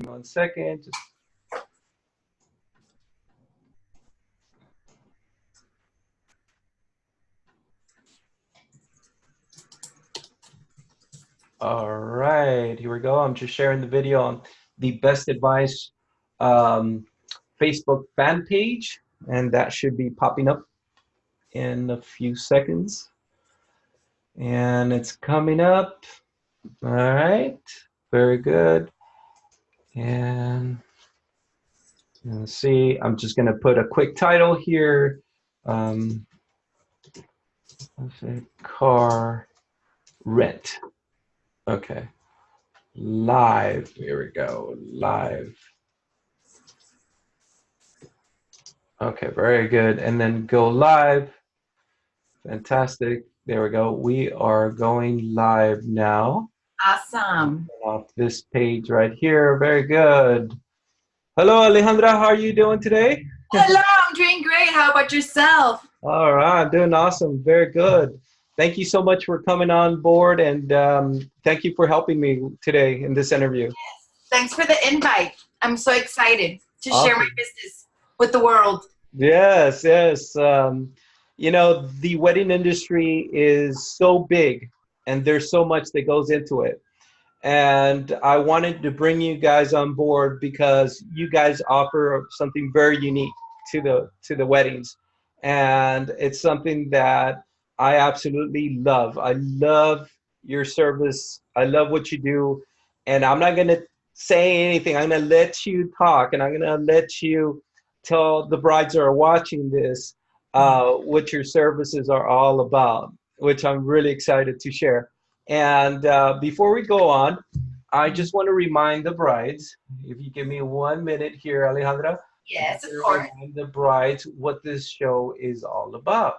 1 second. All right, here we go. I'm just sharing the video on the Best Advice Facebook fan page, and that should be popping up in a few seconds. And it's coming up. All right, very good. And let's see, I'm just going to put a quick title here. Let's say car rent. Okay. Live. Here we go. Live. Okay, very good. And then go live. Fantastic. There we go. We are going live now. Awesome. Off this page right here. Very good. Hello, Alejandra. How are you doing today? Hello, I'm doing great. How about yourself? All right, I'm doing awesome. Very good. Thank you so much for coming on board, and thank you for helping me today in this interview. Yes. Thanks for the invite. I'm so excited to Awesome. share my business with the world. Yes, yes. You know, the wedding industry is so big, and there's so much that goes into it. And I wanted to bring you guys on board because you guys offer something very unique to the weddings, and it's something that I absolutely love. I love your service. I love what you do, and I'm not gonna say anything. I'm gonna let you talk, and I'm gonna let you tell the brides that are watching this what your services are all about, which I'm really excited to share. And before we go on, I just want to remind the brides, if you give me 1 minute here, Alejandra. Yes, of course. Remind the brides what this show is all about.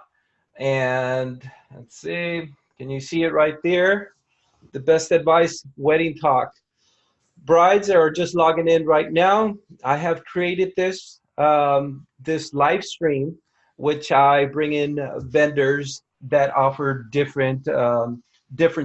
And let's see, can you see it right there? The Best Advice Wedding Talk. Brides that are just logging in right now, I have created this this live stream, which I bring in vendors that offer different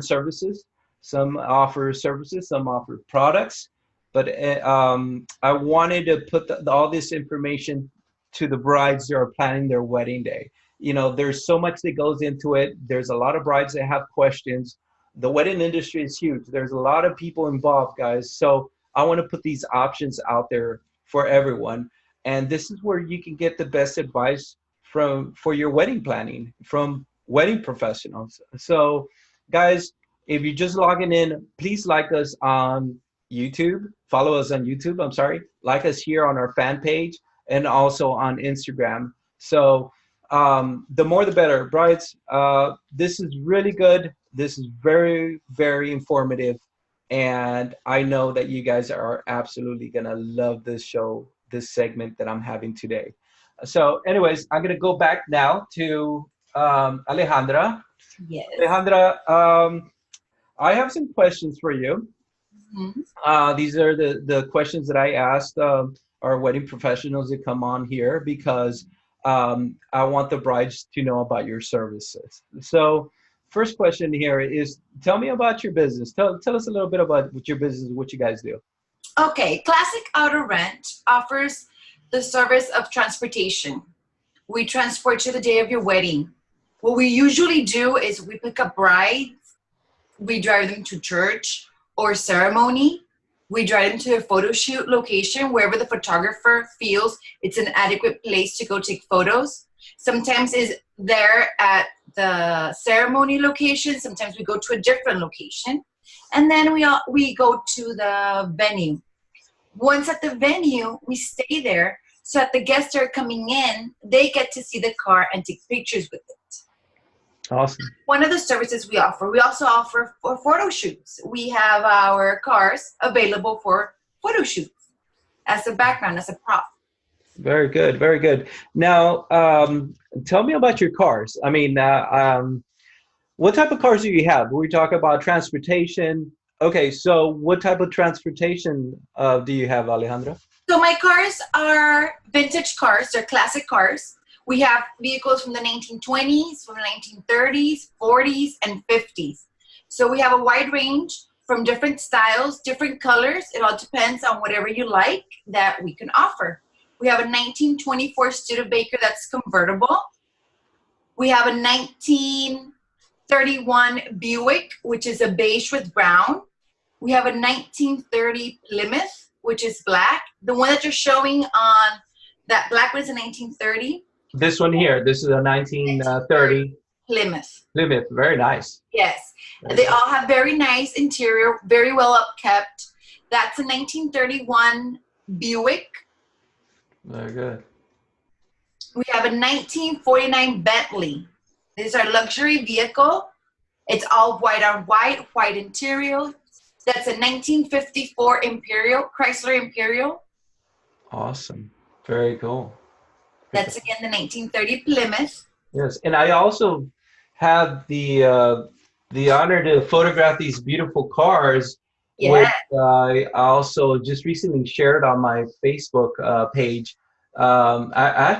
services. Some offer services, some offer products, but I wanted to put all this information to the brides that are planning their wedding day. You know, there's so much that goes into it. There's a lot of brides that have questions. The wedding industry is huge. There's a lot of people involved, guys. So I want to put these options out there for everyone. And this is where you can get the best advice for your wedding planning from wedding professionals. So guys, if you're just logging in, please like us on YouTube. Follow us on YouTube, I'm sorry. Like us here on our fan page and also on Instagram. So the more the better. Brides, this is really good. This is very, very informative. And I know that you guys are absolutely going to love this show, this segment that I'm having today. So anyways, I'm going to go back now to Alejandra. Yes. Alejandra, I have some questions for you. Mm-hmm. These are the questions that I asked our wedding professionals that come on here because I want the brides to know about your services. So first question here is, tell me about your business. Tell us a little bit about what your business, what you guys do. Okay, Classic Auto Rent offers the service of transportation. We transport you the day of your wedding. What we usually do is we pick up brides, we drive them to church or ceremony, we drive them to a photo shoot location wherever the photographer feels it's an adequate place to go take photos. Sometimes it's there at the ceremony location, sometimes we go to a different location, and then we go to the venue. Once at the venue, we stay there so that the guests are coming in, they get to see the car and take pictures with it. Awesome. One of the services we also offer for photo shoots. We have our cars available for photo shoots as a background, as a prop. Very good, very good. Now, tell me about your cars. I mean, what type of cars do you have? We talk about transportation. Okay, so what type of transportation do you have, Alejandra? So my cars are vintage cars. They're classic cars. We have vehicles from the 1920s, from the 1930s, 40s, and 50s. So we have a wide range from different styles, different colors. It all depends on whatever you like that we can offer. We have a 1924 Studebaker that's convertible. We have a 1931 Buick, which is a beige with brown. We have a 1930 Plymouth, which is black. The one that you're showing on that black one is a 1930. This one here, this is a 1930 Plymouth. Plymouth. Very nice. Yes. Very They nice. all have very nice interior, very well upkept. That's a 1931 Buick. Very good. We have a 1949 Bentley. This is our luxury vehicle. It's all white on white, white interior. That's a 1954 Imperial, Chrysler Imperial. Awesome. Very cool. That's again the 1930 Plymouth. Yes, and I also have the honor to photograph these beautiful cars, which Yeah. I also just recently shared on my Facebook page. I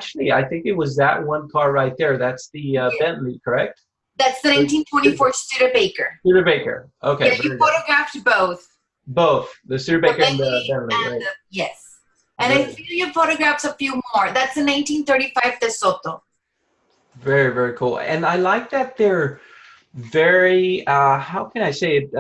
think it was that one car right there. That's the Bentley, correct? That's the 1924 Studebaker. Studebaker. Okay, Yeah, you very good. photographed both. Both the The Studebaker and the Bentley Bentley, and right? the, yes. And I feel you photographed a few more. That's a 1935 DeSoto. Very, very cool. And I like that they're very, how can I say it?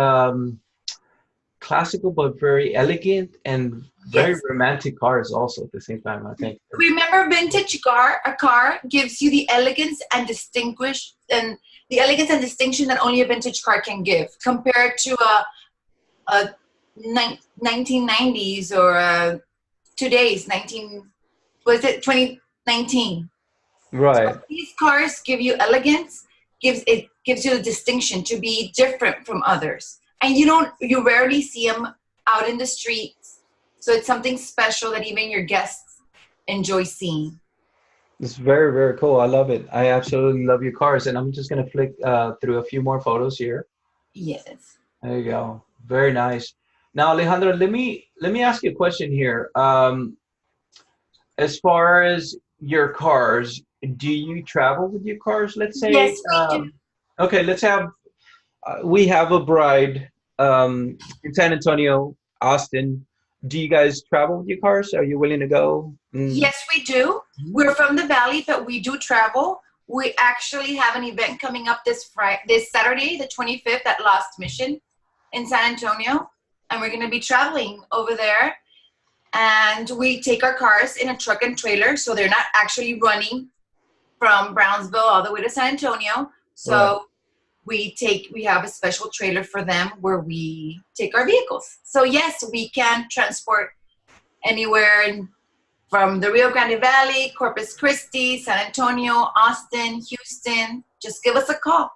Classical, but very elegant and very Yes. romantic cars also at the same time, I think. Remember, vintage car, a car gives you the elegance and the elegance and distinction that only a vintage car can give, compared to a 1990s or today's 2019. Right. So these cars give you elegance, gives you the distinction to be different from others, and you rarely see them out in the streets. So it's something special that even your guests enjoy seeing. It's very, very cool. I love it. I absolutely love your cars. And I'm just going to flick through a few more photos here. Yes. There you go. Very nice. Now, Alejandra, let me ask you a question here. As far as your cars, do you travel with your cars? Let's say, Yes, we do. okay, let's have we have a bride in San Antonio, Austin. Do you guys travel with your cars? Are you willing to go? Yes, we do. We're from the Valley, but we do travel. We actually have an event coming up this Saturday, the 25th, at Lost Mission in San Antonio, and we're going to be traveling over there. And we take our cars in a truck and trailer, so they're not actually running from Brownsville all the way to San Antonio. So Right. we have a special trailer for them where we take our vehicles. So yes, we can transport anywhere from the Rio Grande Valley, Corpus Christi, San Antonio, Austin, Houston. Just give us a call.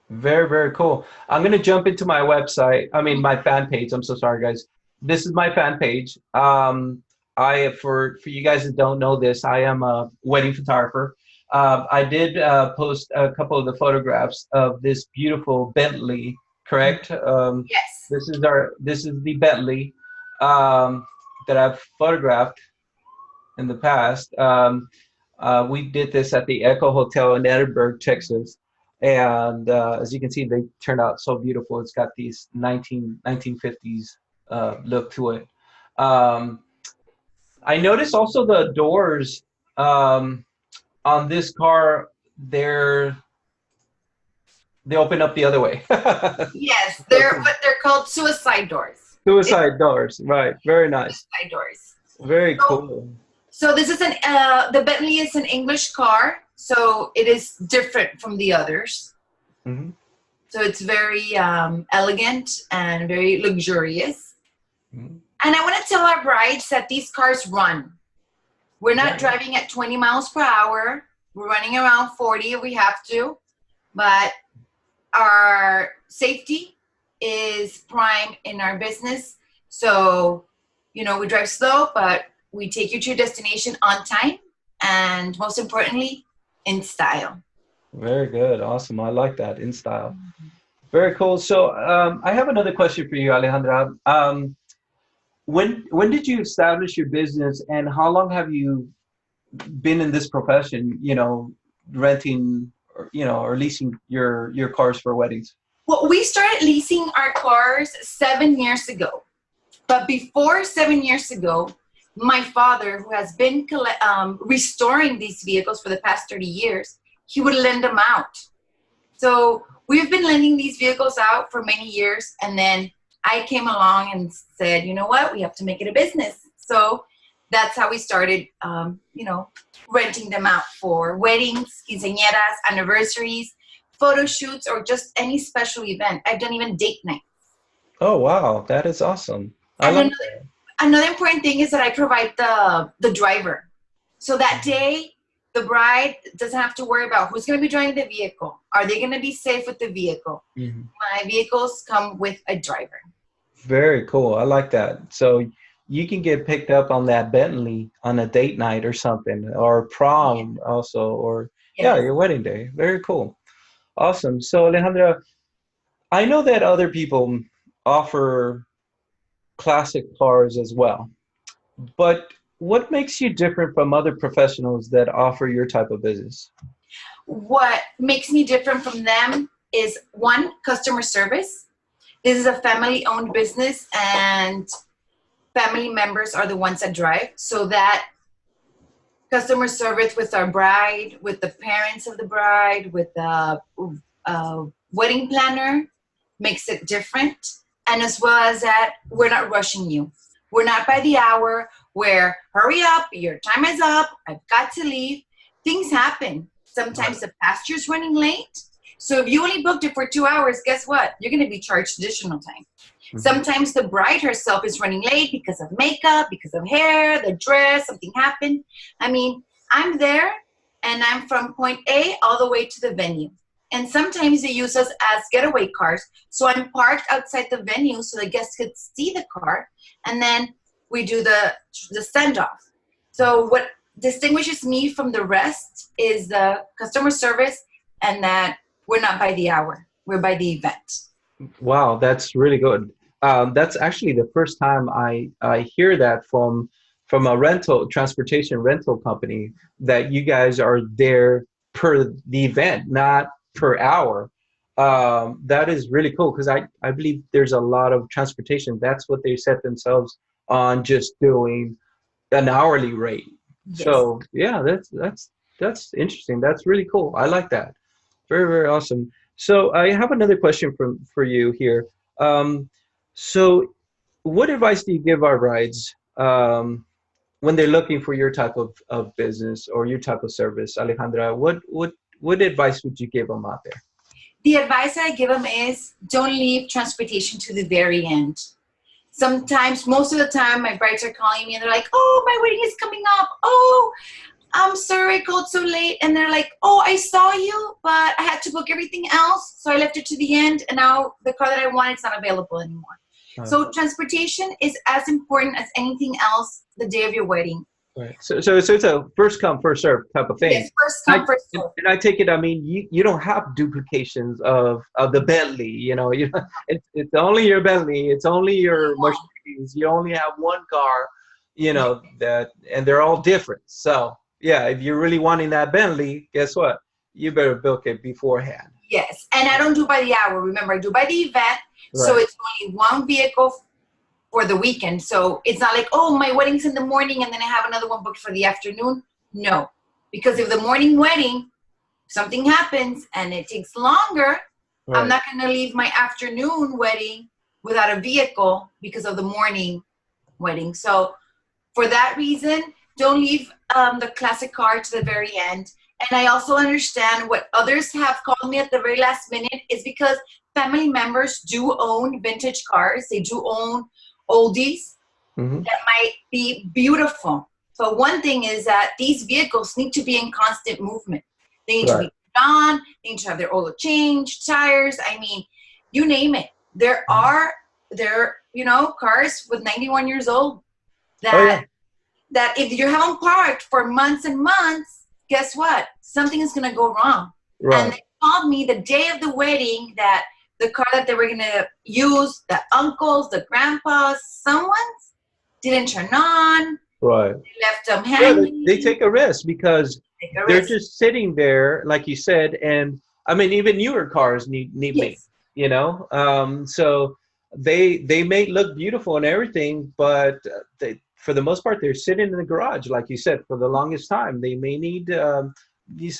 Very, very cool. I'm going to jump into my website. I mean, my fan page. I'm so sorry, guys. This is my fan page. For you guys that don't know this, I am a wedding photographer. I did post a couple of the photographs of this beautiful Bentley, correct? Yes. This is the Bentley that I've photographed in the past. We did this at the Echo Hotel in Edinburgh, Texas. And as you can see, they turned out so beautiful. It's got these 1950s look to it. I noticed also the doors on this car, they open up the other way. Yes, they're called suicide doors. Suicide doors, right? Very nice. Suicide doors. Very cool. So this is the Bentley is an English car, so it is different from the others. Mm-hmm. So it's very elegant and very luxurious. Mm-hmm. And I want to tell our brides that these cars run. We're not driving at 20 miles per hour. We're running around 40 if we have to. But our safety is prime in our business. So, we drive slow, but we take you to your destination on time. And most importantly, in style. Very good. Awesome. I like that, in style. Very cool. So I have another question for you, Alejandra. When did you establish your business, and how long have you been in this profession, renting or leasing your cars for weddings? Well, we started leasing our cars 7 years ago. But before 7 years ago, my father, who has been restoring these vehicles for the past 30 years, he would lend them out. So we've been lending these vehicles out for many years. And then I came along and said, you know what, we have to make it a business. So that's how we started, renting them out for weddings, quinceañeras, anniversaries, photo shoots, or just any special event. I've done even date night. Oh, wow. That is awesome. I And like that. another important thing is that I provide the driver. So that day, the bride doesn't have to worry about who's going to be driving the vehicle. Are they going to be safe with the vehicle? Mhm. My vehicles come with a driver. Very cool. I like that. So you can get picked up on that Bentley on a date night or something, or prom also, or yeah, Yes. your wedding day. Very cool. Awesome. So Alejandra, I know that other people offer classic cars as well, but what makes you different from other professionals that offer your type of business? What makes me different from them is one, customer service. This is a family-owned business, and family members are the ones that drive. So that customer service with our bride, with the parents of the bride, with the wedding planner makes it different. And as well as that, we're not rushing you. We're not by the hour where, hurry up, your time is up, I've got to leave. Things happen. Sometimes the passenger is running late. So if you only booked it for 2 hours, guess what? You're going to be charged additional time. Mhm. Sometimes the bride herself is running late because of makeup, because of hair, the dress, something happened. I mean, I'm there and I'm from point A all the way to the venue. And sometimes they use us as getaway cars. So I'm parked outside the venue so the guests could see the car. And then we do the standoff. So what distinguishes me from the rest is the customer service, and that we're not by the hour. We're by the event. Wow, that's really good. That's actually the first time I hear that from a transportation rental company, that you guys are there per the event, not per hour. That is really cool, because I believe there's a lot of transportation. That's what they set themselves on, just doing an hourly rate. Yes. So yeah, that's interesting. That's really cool. I like that. Very, very awesome. So I have another question for you here. Um, so what advice do you give our brides when they're looking for your type of business or your type of service, Alejandra? What advice would you give them out there? The advice that I give them is don't leave transportation to the very end. Sometimes, most of the time, my brides are calling me and they're like, oh, my wedding is coming up. Oh, I'm sorry I called so late. And they're like, oh, I saw you, but I had to book everything else. So I left it to the end. And now the car that I wanted is not available anymore. So transportation is as important as anything else the day of your wedding. Right. So it's a first come, first serve type of thing. Yes, first come, first And serve. I take it, I mean, you don't have duplications of the Bentley, it's only your Bentley, it's only your Mercedes, you only have one car, and they're all different. So yeah, if you're really wanting that Bentley, guess what? You better book it beforehand. Yes, and I don't do by the hour. Remember, I do by the event. So Right. it's only one vehicle for the weekend. So it's not like, oh, my wedding's in the morning and then I have another one booked for the afternoon. No, because if the morning wedding, something happens and it takes longer, I'm Right. not going to leave my afternoon wedding without a vehicle because of the morning wedding. So for that reason, don't leave the classic car to the very end. And I also understand what others have called me at the very last minute is because family members do own vintage cars. They do own oldies Hmm. that might be beautiful. So one thing is that these vehicles need to be in constant movement. They need to be Right. turned on. They need to have their oil changed, tires. I mean, you name it. There are cars with 91 years old Oh yeah. that if you have them parked for months and months, guess what? Something is going to go wrong. And Right. they called me the day of the wedding that the car that they were going to use, the uncles, the grandpas, someone's didn't turn on. Right. They left them Yeah, they hanging. take a risk because Take a they're risk. just sitting there, like you said, and I mean, even newer cars need maintenance. Yes. you know. So they may look beautiful and everything, but for the most part, they're sitting in the garage, like you said, for the longest time. They may need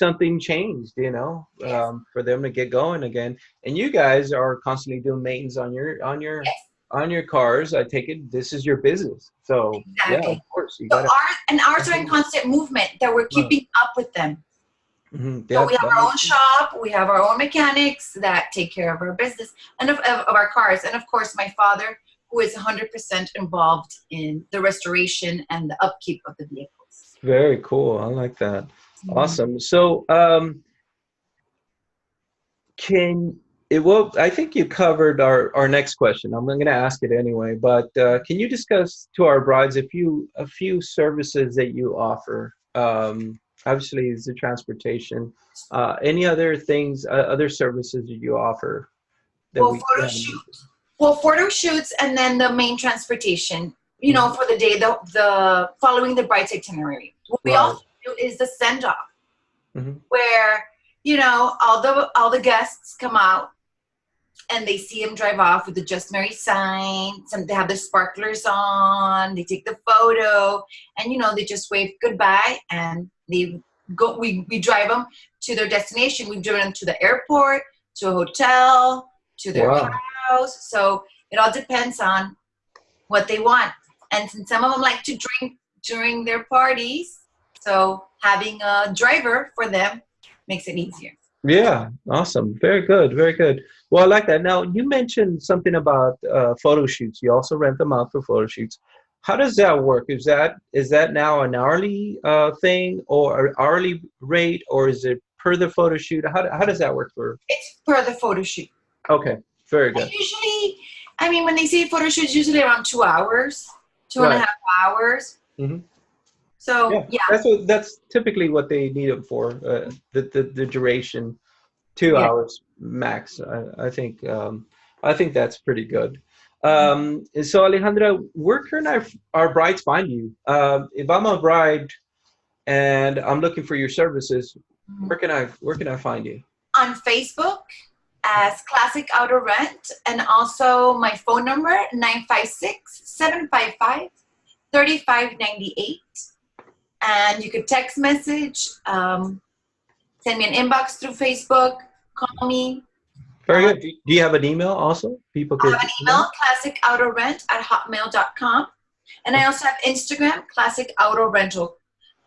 something changed, you know, Yes. for them to get going again. And you guys are constantly doing maintenance Yes. on your cars. I take it this is your business, so yeah, of Exactly. course you So gotta. ours are in constant movement that we're keeping up with them. So Yeah, we have that our makes own sense. shop, we have our own mechanics that take care of our business and of our cars. And of course, my father, who is 100% involved in the restoration and the upkeep of the vehicles. Very cool. I like that. Mhm. Awesome. So, can it well, I think you covered our next question. I'm going to ask it anyway, but can you discuss to our brides a few services that you offer? Obviously, is the transportation. Any other things, other services that you offer that Well, we haven't mentioned? photo shoots and then the main transportation, Mhm. for the day, the following the bride's itinerary. What we Right. also do is the send off, Hmm. where, all the guests come out and they see him drive off with the Just Married sign. Some they have the sparklers on. They take the photo, and they just wave goodbye, and they go. We drive them to their destination. We've driven them to the airport, to a hotel, to their Wow. house. So it all depends on what they want. And since some of them like to drink during their parties, so having a driver for them makes it easier. Yeah, awesome. Very good. Very good. Well, I like that. Now, you mentioned something about photo shoots. You also rent them out for photo shoots. How does that work? Is that now an hourly thing or an hourly rate, or is it per the photo shoot? How does that work for? It's for the photo shoot. Okay, very I good. usually, when they say photo shoots, usually around 2 hours, two and a Right. half hours. Hmm. So Yeah, yeah, that's typically what they need it for. The duration, two yeah. hours max. I think that's pretty good. So Alejandra, where can our brides find you? If I'm a bride and I'm looking for your services, Mhm. where can I find you? On Facebook as Classic Auto Rent, and also my phone number 956-755-3598. And you could text message, send me an inbox through Facebook, call me. Very Uh, good. Do you have an email also? People I have could an email. email, classicautorent@hotmail.com. And I also have Instagram, Classic Auto Rental,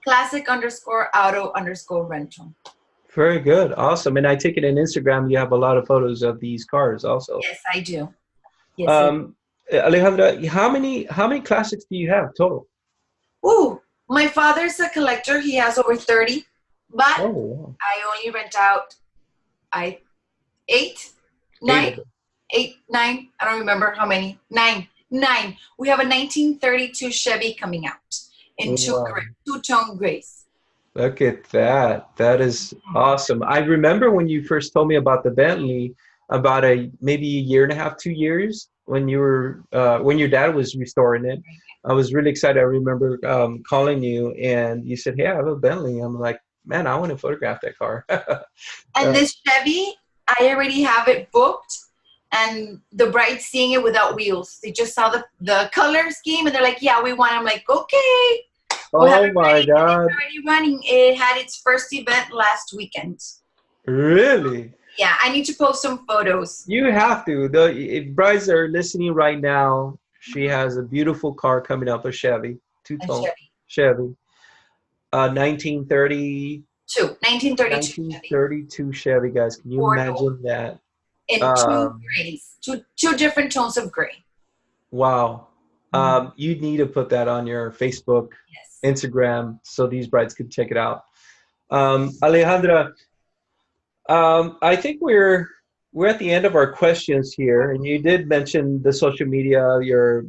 classic_auto_rental. Very good. Awesome. And I take it in Instagram, you have a lot of photos of these cars also. Yes, I do. Yes, I do. Um, Alejandra, how many classics do you have total? Ooh, my father's a collector. He has over 30, but Oh, wow. I only rent out I eight, Eight nine, of them. eight, nine. I don't remember how many. Nine. Nine. We have a 1932 Chevy coming out in Wow. two-tone grays. Look at that. That is awesome. I remember when you first told me about the Bentley about maybe a year and a half, 2 years when your dad was restoring it. I was really excited. I remember calling you and you said, "Hey, I have a Bentley." I'm like, "Man, I want to photograph that car." And this Chevy, I already have it booked, and the bride's seeing it without wheels. They just saw the color scheme, and they're like, "Yeah, we want." I'm like, "Okay, we'll have Oh it my ready." And it's God. already running. It had its first event last weekend. Really? Yeah, I need to post some photos. You have to. If brides are listening right now, she has a beautiful car coming up, a Chevy, A two-tone Chevy. Chevy, 1930, 1932 Chevy, 1932 Chevy, guys. Can you four door, imagine that? in two Um, grays, two different tones of gray. wow. Mhm. You need to put that on your Facebook, Yes. Instagram, so these brides could check it out. Alejandra, I think we're at the end of our questions here, and you did mention the social media, your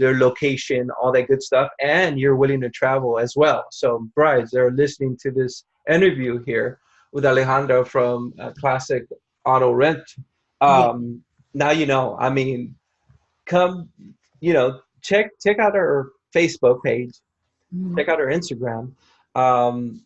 location, all that good stuff, and you're willing to travel as well. So, brides, they're listening to this interview here with Alejandra from Classic Auto Rent. Yeah. Now you know. I mean, come, check out our Facebook page, Mhm. check out our Instagram. Um,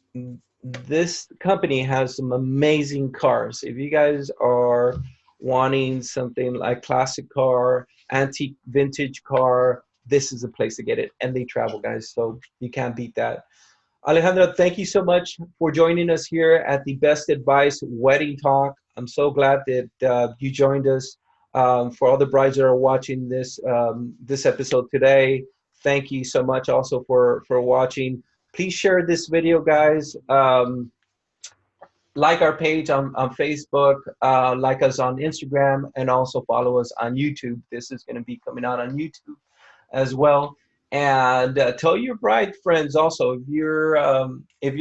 this company has some amazing cars. If you guys are wanting something like classic car, antique vintage car, this is a place to get it. And they travel, guys, so you can't beat that. Alejandra, thank you so much for joining us here at the Best Advice Wedding Talk. I'm so glad that you joined us. For all the brides that are watching this episode today, thank you so much also for watching. Please share this video, guys. Like our page on Facebook, like us on Instagram, and also follow us on YouTube. This is going to be coming out on YouTube as well. And tell your bride friends also, if you're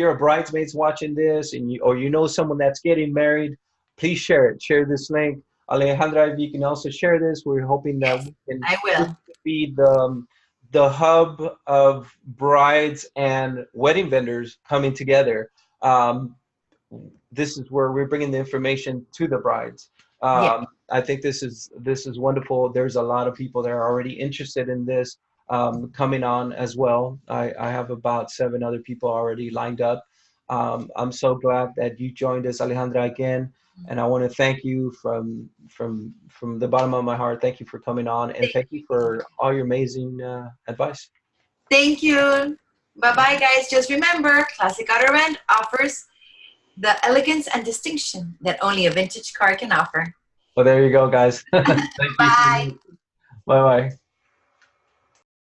a bridesmaid watching this, and you know someone that's getting married, please share it. Share this link. Alejandra, if you can also share this, we're hoping that Yes, we can I will. be the hub of brides and wedding vendors coming together. This is where we're bringing the information to the brides. Yeah. I think this is wonderful. There's a lot of people that are already interested in this coming on as well. I have about 7 other people already lined up. I'm so glad that you joined us, Alejandra, again, and I want to thank you from the bottom of my heart. Thank you for coming on, and thank you for all your amazing advice. Thank you. Bye-bye, guys. Just remember, Classic Auto Rent offers the elegance and distinction that only a vintage car can offer. Well, there you go, guys. Thank you so Bye. much. Bye bye.